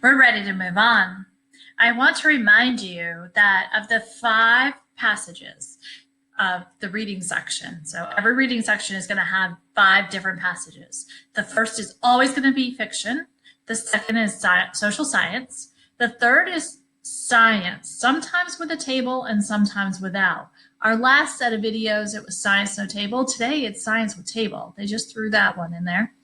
We're ready to move on. I want to remind you that of the 5 passages of the reading section, so every reading section is going to have 5 different passages. The first is always going to be fiction. The second is social science. The third is science, sometimes with a table and sometimes without. Our last set of videos, it was science no table. Today it's science with table. They just threw that one in there.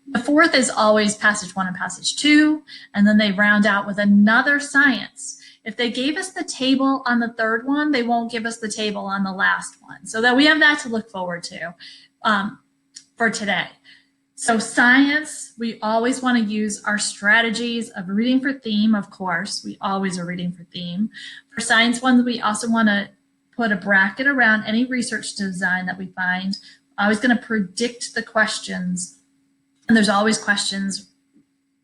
The fourth is always passage 1 and passage 2, and then they round out with another science. If they gave us the table on the third one, they won't give us the table on the last one, so that we have that to look forward to for today. So science, we always want to use our strategies of reading for theme, of course. We always are reading for theme. For science ones, we also want to put a bracket around any research design that we find. I'm always going to predict the questions. And there's always questions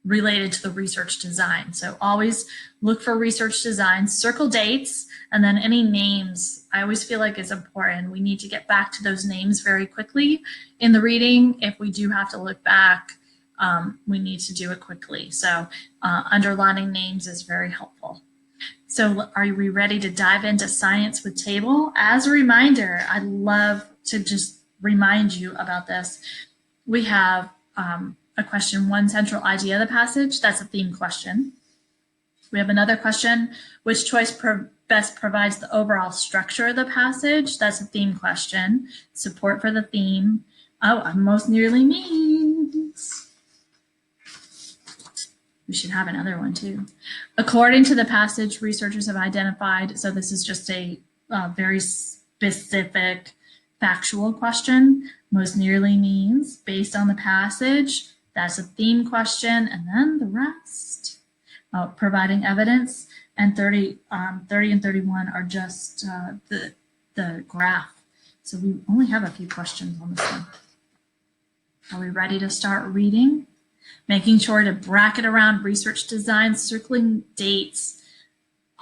related to the research design. So always look for research design, circle dates, and then any names. I always feel like it's important. We need to get back to those names very quickly in the reading. If we do have to look back, we need to do it quickly. So underlining names is very helpful. So are we ready to dive into science with table? As a reminder, I'd love to just remind you about this. We have a question, 1 central idea of the passage. That's a theme question. We have another question, which choice best provides the overall structure of the passage? That's a theme question. Support for the theme. Oh, most nearly means. We should have another one too. According to the passage, researchers have identified, so this is just a very specific factual question. Most nearly means based on the passage. That's a theme question, and then the rest. Providing evidence, and 30 and 31 are just the graph. So we only have a few questions on this one. Are we ready to start reading? Making sure to bracket around research design, circling dates,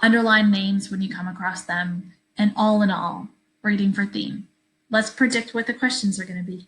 underline names when you come across them, and all in all, reading for theme. Let's predict what the questions are going to be.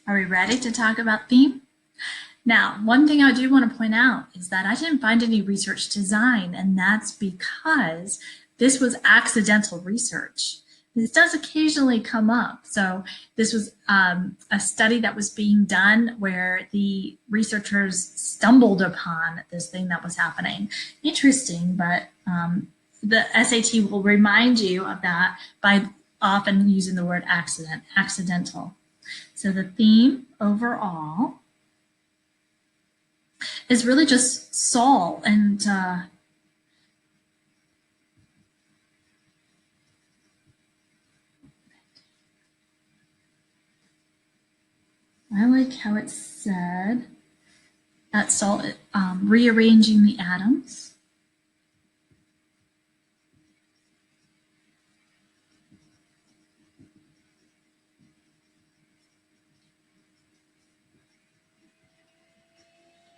Are we ready to talk about theme? Now, one thing I do want to point out is that I didn't find any research design, and that's because this was accidental research. This does occasionally come up. So this was a study that was being done where the researchers stumbled upon this thing that was happening. Interesting, but the SAT will remind you of that by often using the word accidental. So the theme overall is really just salt and I like how it said that salt rearranging the atoms.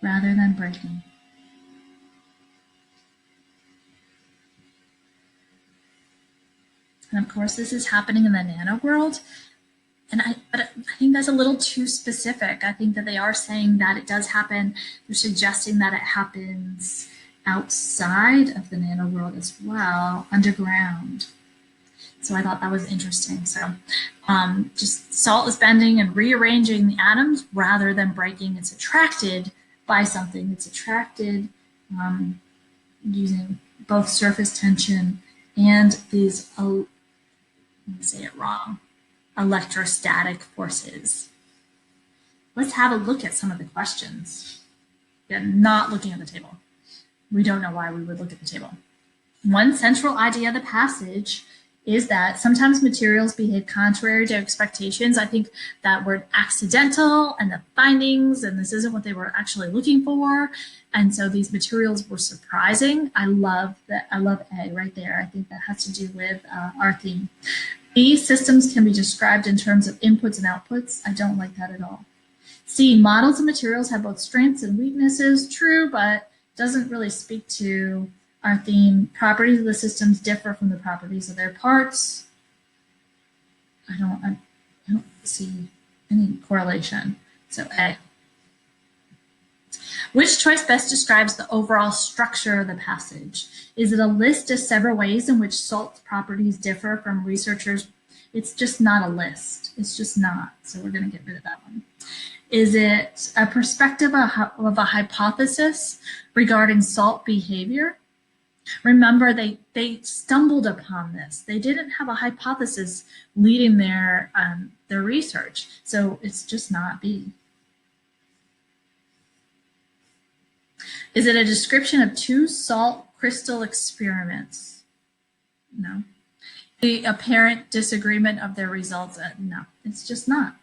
Rather than breaking. And of course, this is happening in the nanoworld. But I think that's a little too specific. I think that they are saying that it does happen. They're suggesting that it happens outside of the nanoworld as well, underground. So I thought that was interesting. So just salt is bending and rearranging the atoms rather than breaking. It's attracted by something. It's attracted using both surface tension and these, let me say it wrong, electrostatic forces. Let's have a look at some of the questions. Again, not looking at the table. We don't know why we would look at the table. One central idea of the passage is that sometimes materials behave contrary to expectations. I think that word accidental and the findings, and this isn't what they were actually looking for. And so these materials were surprising. I love that. I love A right there. I think that has to do with our theme. These systems can be described in terms of inputs and outputs. I don't like that at all. C, models of materials have both strengths and weaknesses. True, but doesn't really speak to our theme. Properties of the systems differ from the properties of their parts. I don't see any correlation. So A. Which choice best describes the overall structure of the passage? Is it a list of several ways in which salt's properties differ from researchers? It's just not a list. It's just not. So we're going to get rid of that one. Is it a perspective of a hypothesis regarding salt behavior? Remember, they stumbled upon this. They didn't have a hypothesis leading their research. So it's just not B. Is it a description of two salt crystal experiments? No. The apparent disagreement of their results? No, it's just not.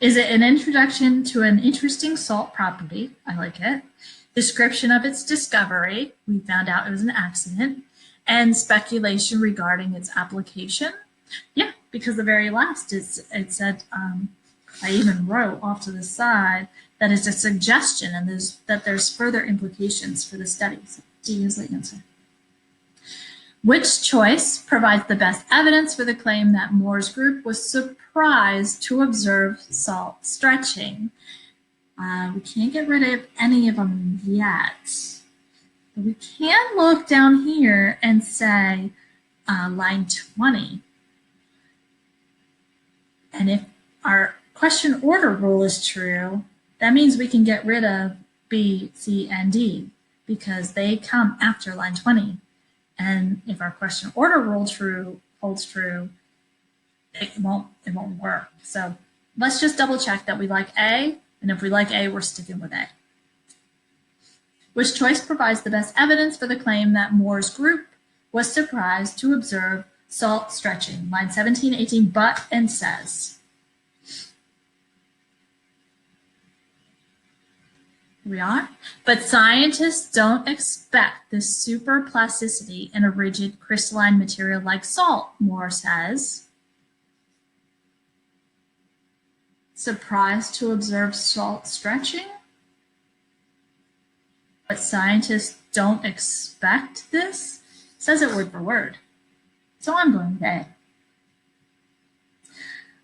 Is it an introduction to an interesting salt property? I like it. Description of its discovery. We found out it was an accident. And speculation regarding its application. Yeah, because the very last, it said, I even wrote off to the side, that is a suggestion and that there's further implications for the study. So D is the answer. Which choice provides the best evidence for the claim that Moore's group was surprised to observe salt stretching? We can't get rid of any of them yet. But we can look down here and say line 20. And if our question order rule is true, that means we can get rid of B, C, and D because they come after line 20. And if our question order rule holds true, it won't work. So let's just double check that we like A, and if we like A, we're sticking with A. Which choice provides the best evidence for the claim that Moore's group was surprised to observe salt stretching? Line 17, 18, but and says. Here we are. But scientists don't expect the super plasticity in a rigid crystalline material like salt, Moore says. Surprised to observe salt stretching? But scientists don't expect this? It says it word for word. So I'm going with A.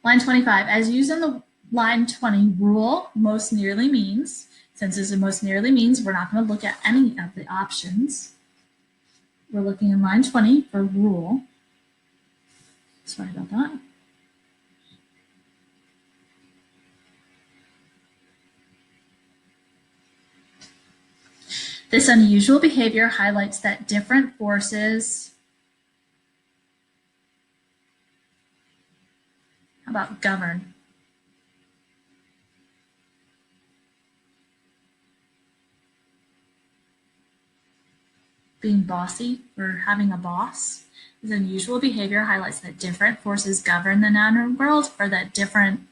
Line 25, as used in the line 20, rule most nearly means. Since this is most nearly means, we're not going to look at any of the options. We're looking in line 20 for rule. Sorry about that. This unusual behavior highlights that different forces. How about govern? Being bossy or having a boss. This unusual behavior highlights that different forces govern the nanoworld, or that different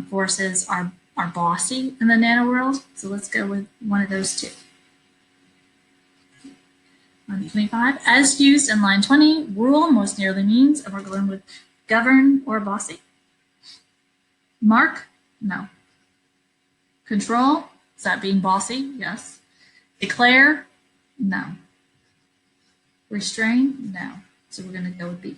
forces are bossy in the nanoworld. So let's go with one of those two. Line 25, as used in line 20, rule most nearly means, and we're going with govern or bossy. Mark, no. Control, is that being bossy? Yes. Declare, no. Restrain, no. So we're going to go with B.